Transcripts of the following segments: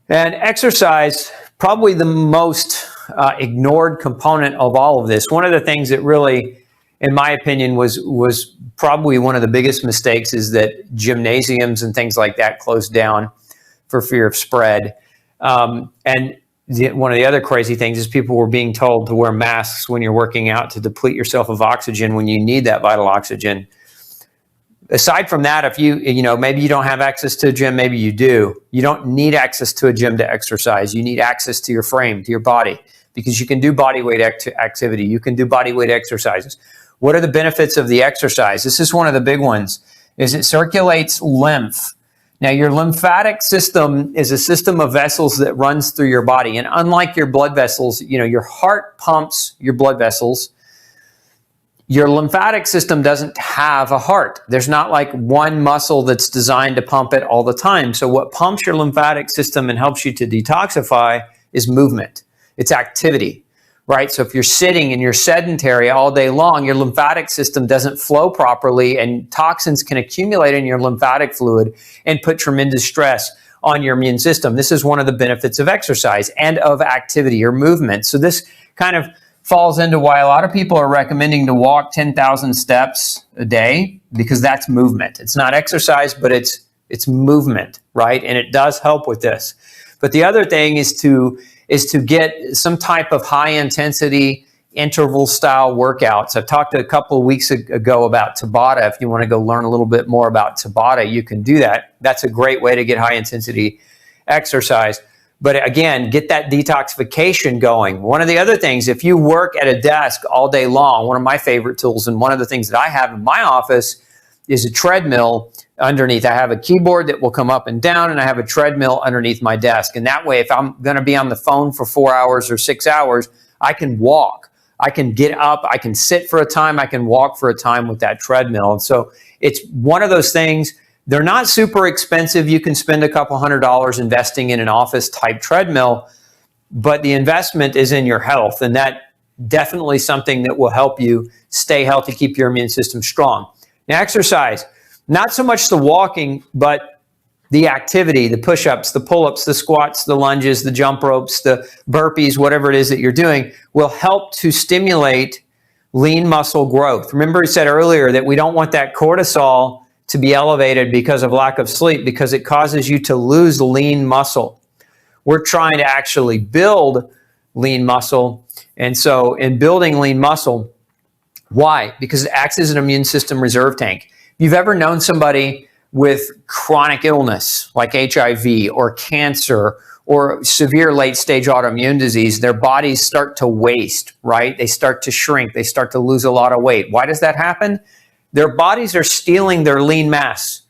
And exercise, probably the most ignored component of all of this. One of the things that really, in my opinion, was probably one of the biggest mistakes is that gymnasiums and things like that closed down for fear of spread. And one of the other crazy things is people were being told to wear masks when you're working out to deplete yourself of oxygen when you need that vital oxygen. Aside from that, if maybe you don't have access to a gym, maybe you do. You don't need access to a gym to exercise. You need access to your frame, to your body, because you can do body weight activity. You can do body weight exercises. What are the benefits of the exercise? This is one of the big ones, is it circulates lymph. Now, your lymphatic system is a system of vessels that runs through your body. And unlike your blood vessels, your heart pumps your blood vessels. Your lymphatic system doesn't have a heart. There's not like one muscle that's designed to pump it all the time. So what pumps your lymphatic system and helps you to detoxify is movement. It's activity, right? So if you're sitting and you're sedentary all day long, your lymphatic system doesn't flow properly and toxins can accumulate in your lymphatic fluid and put tremendous stress on your immune system. This is one of the benefits of exercise and of activity or movement. So this kind of falls into why a lot of people are recommending to walk 10,000 steps a day, because that's movement. It's not exercise, but it's movement, right? And it does help with this. But the other thing is to get some type of high intensity interval style workouts. I talked a couple of weeks ago about Tabata. If you want to go learn a little bit more about Tabata, you can do that. That's a great way to get high intensity exercise. But again, get that detoxification going. One of the other things, if you work at a desk all day long, one of my favorite tools, and one of the things that I have in my office is a treadmill underneath. I have a keyboard that will come up and down, and I have a treadmill underneath my desk. And that way, if I'm going to be on the phone for 4 hours or 6 hours, I can walk. I can get up. I can sit for a time. I can walk for a time with that treadmill. And so it's one of those things. They're not super expensive. You can spend a couple $100 investing in an office type treadmill, but the investment is in your health. And that definitely something that will help you stay healthy, keep your immune system strong. Now, exercise, not so much the walking, but the activity, the push-ups, the pull-ups, the squats, the lunges, the jump ropes, the burpees, whatever it is that you're doing, will help to stimulate lean muscle growth. Remember, I said earlier that we don't want that cortisol to be elevated because of lack of sleep, because it causes you to lose lean muscle. We're trying to actually build lean muscle. And so in building lean muscle, why? Because it acts as an immune system reserve tank. If you've ever known somebody with chronic illness like HIV or cancer or severe late-stage autoimmune disease, their bodies start to waste, right? They start to shrink. They start to lose a lot of weight. Why does that happen? Their bodies are stealing their lean mass.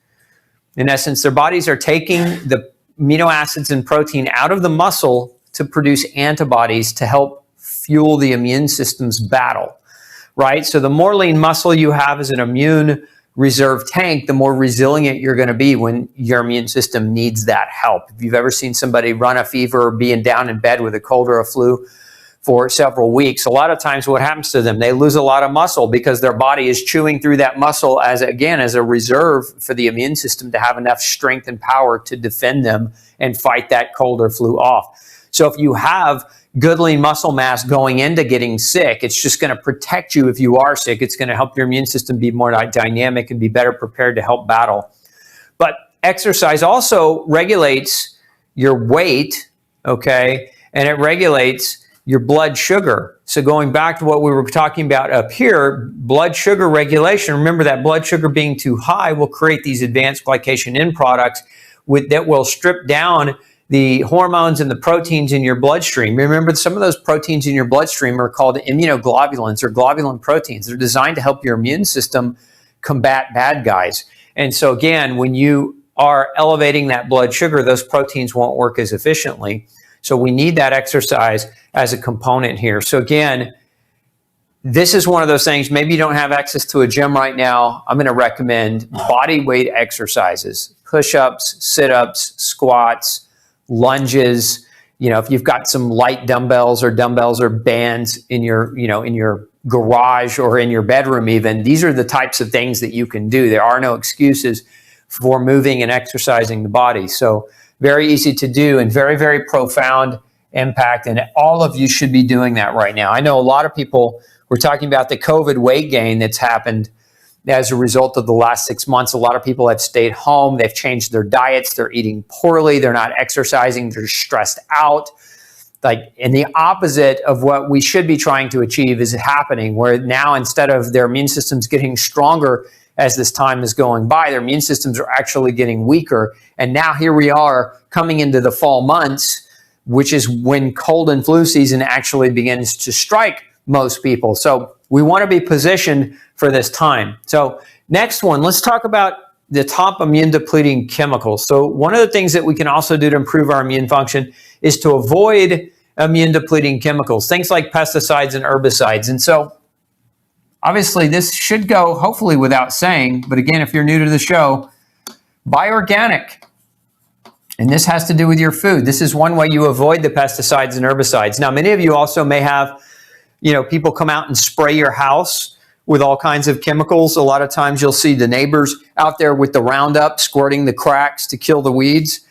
In essence, their bodies are taking the amino acids and protein out of the muscle to produce antibodies to help fuel the immune system's battle, right? So the more lean muscle you have as an immune reserve tank, the more resilient you're going to be when your immune system needs that help. If you've ever seen somebody run a fever or being down in bed with a cold or a flu for several weeks, a lot of times what happens to them, they lose a lot of muscle because their body is chewing through that muscle as a reserve for the immune system to have enough strength and power to defend them and fight that cold or flu off. So if you have good lean muscle mass going into getting sick, it's just going to protect you if you are sick. It's going to help your immune system be more dynamic and be better prepared to help battle. But exercise also regulates your weight, okay? And it regulates your blood sugar. So going back to what we were talking about up here, blood sugar regulation, remember that blood sugar being too high will create these advanced glycation end products that will strip down the hormones and the proteins in your bloodstream. Remember, some of those proteins in your bloodstream are called immunoglobulins or globulin proteins. They're designed to help your immune system combat bad guys. And so again, when you are elevating that blood sugar, those proteins won't work as efficiently. So we need that exercise as a component here. So again, this is one of those things, maybe you don't have access to a gym right now. I'm going to recommend body weight exercises, push-ups, sit-ups, squats, lunges. You know, if you've got some light dumbbells or bands in your garage or in your bedroom even, these are the types of things that you can do. There are no excuses for moving and exercising the body. So very easy to do, and very, very profound impact. And all of you should be doing that right now. I know a lot of people were talking about the COVID weight gain that's happened as a result of the last 6 months. A lot of people have stayed home. They've changed their diets. They're eating poorly. They're not exercising. They're stressed out. And the opposite of what we should be trying to achieve is happening, where now instead of their immune systems getting stronger as this time is going by, their immune systems are actually getting weaker. And now here we are coming into the fall months, which is when cold and flu season actually begins to strike most people. So we want to be positioned for this time. So next one, let's talk about the top immune depleting chemicals. So one of the things that we can also do to improve our immune function is to avoid immune depleting chemicals, things like pesticides and herbicides. And so obviously this should go hopefully without saying, but again, if you're new to the show, buy organic. And this has to do with your food. This is one way you avoid the pesticides and herbicides. Now, many of you also may have, people come out and spray your house with all kinds of chemicals. A lot of times you'll see the neighbors out there with the Roundup squirting the cracks to kill the weeds.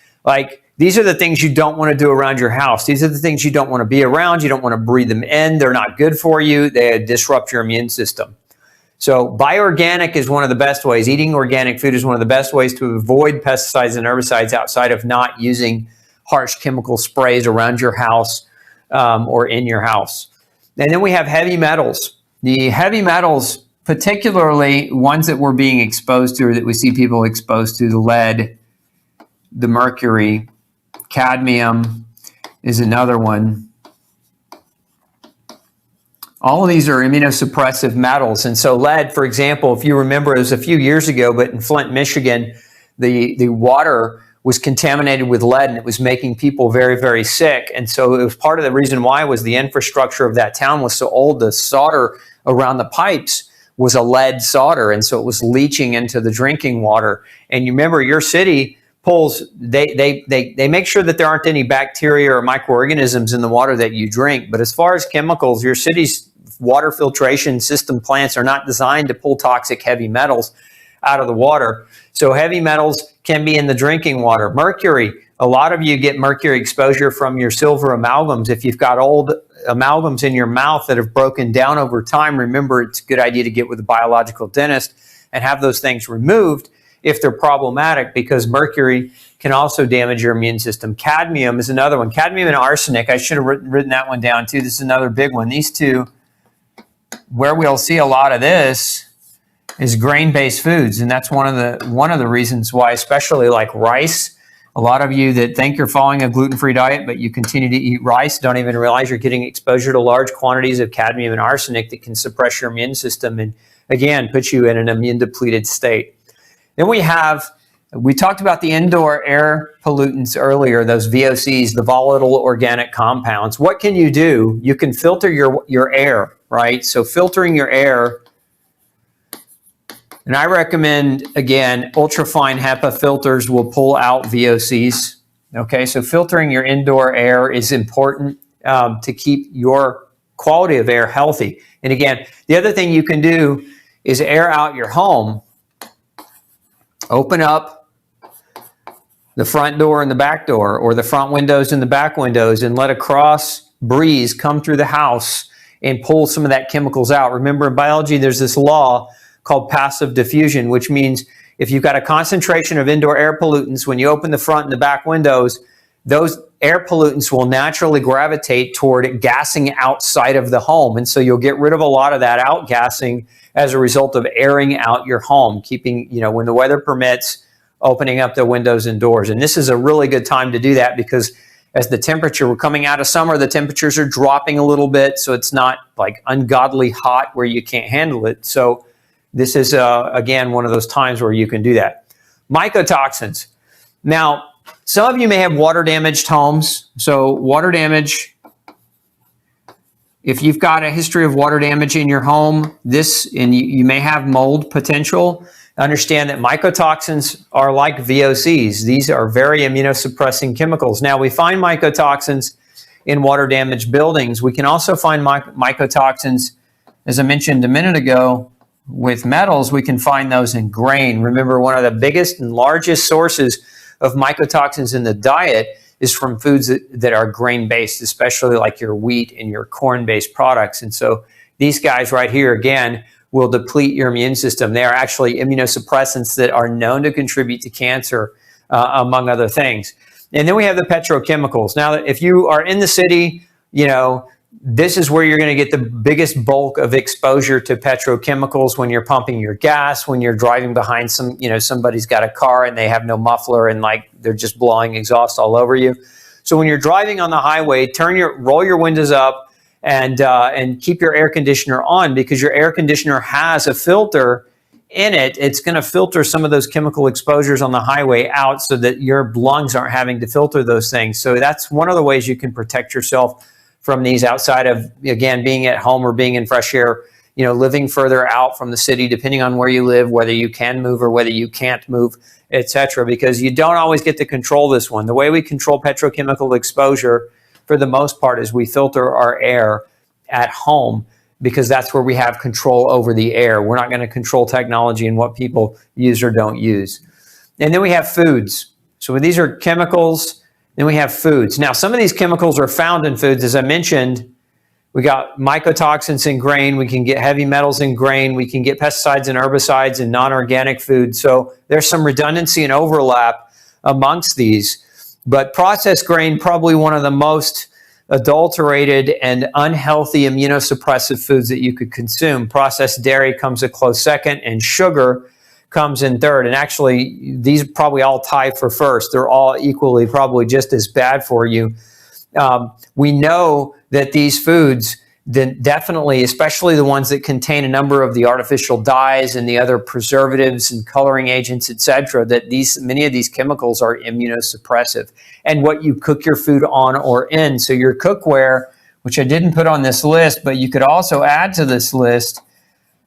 These are the things you don't want to do around your house. These are the things you don't want to be around. You don't want to breathe them in. They're not good for you. They disrupt your immune system. So buy organic is one of the best ways. Eating organic food is one of the best ways to avoid pesticides and herbicides outside of not using harsh chemical sprays around your house or in your house. And then we have heavy metals. The heavy metals, particularly ones that we're being exposed to or that we see people exposed to, the lead, the mercury, cadmium is another one. All of these are immunosuppressive metals. And so lead, for example, if you remember, it was a few years ago, but in Flint, Michigan, the water was contaminated with lead and it was making people very, very sick. And so it was part of the reason why was the infrastructure of that town was so old. The solder around the pipes was a lead solder. And so it was leaching into the drinking water. And you remember your city pulls, they make sure that there aren't any bacteria or microorganisms in the water that you drink. But as far as chemicals, your city's water filtration system plants are not designed to pull toxic heavy metals out of the water. So heavy metals can be in the drinking water. Mercury, a lot of you get mercury exposure from your silver amalgams. If you've got old amalgams in your mouth that have broken down over time, remember it's a good idea to get with a biological dentist and have those things removed if they're problematic, because mercury can also damage your immune system. Cadmium is another one. Cadmium and arsenic, I should have written that one down too. This is another big one. These two, where we'll see a lot of this is grain-based foods, and that's one of the reasons why, especially like rice. A lot of you that think you're following a gluten-free diet, but you continue to eat rice, don't even realize you're getting exposure to large quantities of cadmium and arsenic that can suppress your immune system and, again, put you in an immune-depleted state. Then we talked about the indoor air pollutants earlier, those VOCs, the volatile organic compounds. What can you do? You can filter your air, right? So filtering your air, and I recommend, again, ultrafine HEPA filters will pull out VOCs. Okay, so filtering your indoor air is important to keep your quality of air healthy. And again, the other thing you can do is air out your home. Open up the front door and the back door, or the front windows and the back windows, and let a cross breeze come through the house and pull some of that chemicals out. Remember, in biology, there's this law called passive diffusion, which means if you've got a concentration of indoor air pollutants, when you open the front and the back windows, those air pollutants will naturally gravitate toward gassing outside of the home. And so you'll get rid of a lot of that outgassing as a result of airing out your home, keeping, when the weather permits, opening up the windows and doors. And this is a really good time to do that, because as we're coming out of summer, the temperatures are dropping a little bit, so it's not like ungodly hot where you can't handle it. So this is, again, one of those times where you can do that. Mycotoxins. Now, some of you may have water-damaged homes. So water damage, if you've got a history of water damage in your home, and you may have mold potential, understand that mycotoxins are like VOCs. These are very immunosuppressing chemicals. Now, we find mycotoxins in water-damaged buildings. We can also find mycotoxins, as I mentioned a minute ago, with metals. We can find those in grain. Remember, one of the biggest and largest sources of mycotoxins in the diet is from foods that are grain-based, especially like your wheat and your corn-based products. And so these guys right here, again, will deplete your immune system. They are actually immunosuppressants that are known to contribute to cancer, among other things. And then we have the petrochemicals. Now, if you are in the city, this is where you're going to get the biggest bulk of exposure to petrochemicals when you're pumping your gas, when you're driving behind somebody's got a car and they have no muffler and they're just blowing exhaust all over you. So when you're driving on the highway, roll your windows up and keep your air conditioner on, because your air conditioner has a filter in it. It's going to filter some of those chemical exposures on the highway out so that your lungs aren't having to filter those things. So that's one of the ways you can protect yourself from these, outside of, again, being at home or being in fresh air, living further out from the city, depending on where you live, whether you can move or whether you can't move, etc. Because you don't always get to control this one. The way we control petrochemical exposure, for the most part, is we filter our air at home, because that's where we have control over the air. We're not going to control technology and what people use or don't use. And then we have foods. So these are chemicals. Then we have foods. Now, some of these chemicals are found in foods. As I mentioned, we got mycotoxins in grain. We can get heavy metals in grain. We can get pesticides and herbicides in non-organic food. So there's some redundancy and overlap amongst these. But processed grain, probably one of the most adulterated and unhealthy immunosuppressive foods that you could consume. Processed dairy comes a close second, and sugar comes in third. And actually, these probably all tie for first. They're all equally probably just as bad for you. We know that these foods, definitely, especially the ones that contain a number of the artificial dyes and the other preservatives and coloring agents, etc., that many of these chemicals are immunosuppressive. And what you cook your food on or in. So your cookware, which I didn't put on this list, but you could also add to this list.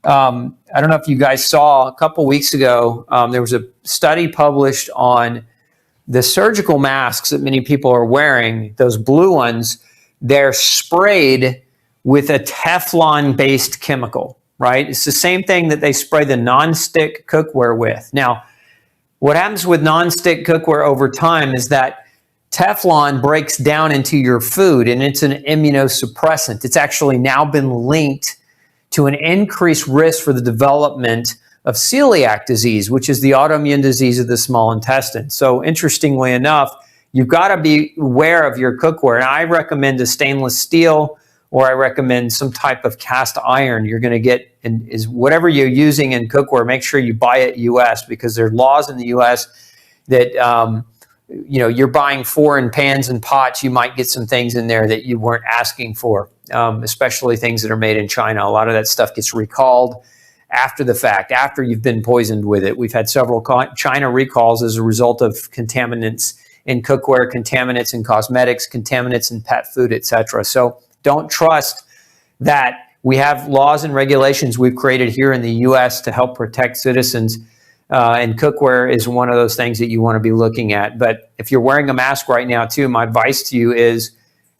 I don't know if you guys saw a couple weeks ago, there was a study published on the surgical masks that many people are wearing, those blue ones. They're sprayed with a Teflon-based chemical, right? It's the same thing that they spray the non-stick cookware with. Now, what happens with non-stick cookware over time is that Teflon breaks down into your food, and it's an immunosuppressant. It's actually now been linked to an increased risk for the development of celiac disease, which is the autoimmune disease of the small intestine. So interestingly enough, you've got to be aware of your cookware. And I recommend a stainless steel, or I recommend some type of cast iron. You're going to get, is whatever you're using in cookware, make sure you buy it US, because there are laws in the US that, you're buying foreign pans and pots, you might get some things in there that you weren't asking for. Especially things that are made in China. A lot of that stuff gets recalled after the fact, after you've been poisoned with it. We've had several China recalls as a result of contaminants in cookware, contaminants in cosmetics, contaminants in pet food, etc. So don't trust that. We have laws and regulations we've created here in the U.S. to help protect citizens, and cookware is one of those things that you want to be looking at. But if you're wearing a mask right now too, my advice to you is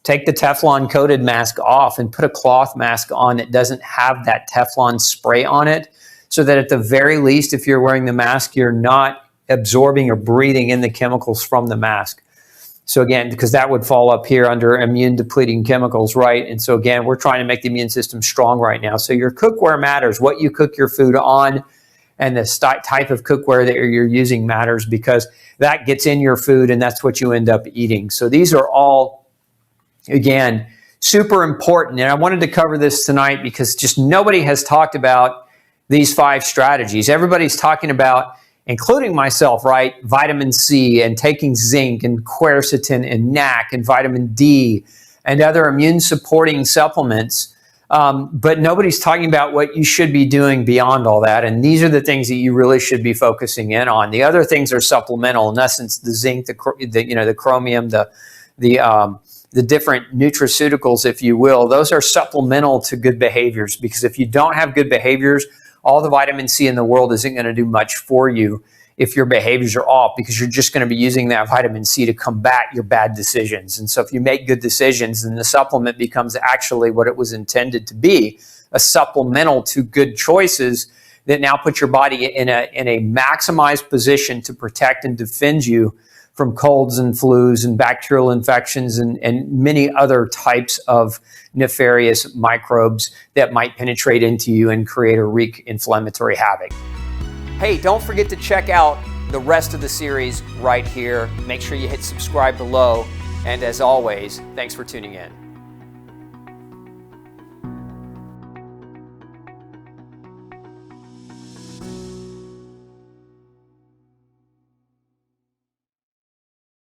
take the Teflon coated mask off and put a cloth mask on that doesn't have that Teflon spray on it, so that at the very least, if you're wearing the mask, you're not absorbing or breathing in the chemicals from the mask. So again, because that would fall up here under immune depleting chemicals, right? And so again, we're trying to make the immune system strong right now. So your cookware matters. What you cook your food on and the type of cookware that you're using matters, because that gets in your food and that's what you end up eating. So these are all, again, super important. And I wanted to cover this tonight because just nobody has talked about these 5 strategies. Everybody's talking about, including myself, right? Vitamin C and taking zinc and quercetin and NAC and vitamin D and other immune supporting supplements. But nobody's talking about what you should be doing beyond all that. And these are the things that you really should be focusing in on. The other things are supplemental. In essence, the zinc, the chromium, the different nutraceuticals, if you will, those are supplemental to good behaviors, because if you don't have good behaviors, all the vitamin C in the world isn't going to do much for you if your behaviors are off, because you're just going to be using that vitamin C to combat your bad decisions. And so if you make good decisions, then the supplement becomes actually what it was intended to be, a supplemental to good choices that now put your body in a maximized position to protect and defend you from colds and flus and bacterial infections and many other types of nefarious microbes that might penetrate into you and create or wreak inflammatory havoc. Hey, don't forget to check out the rest of the series right here. Make sure you hit subscribe below. And as always, thanks for tuning in.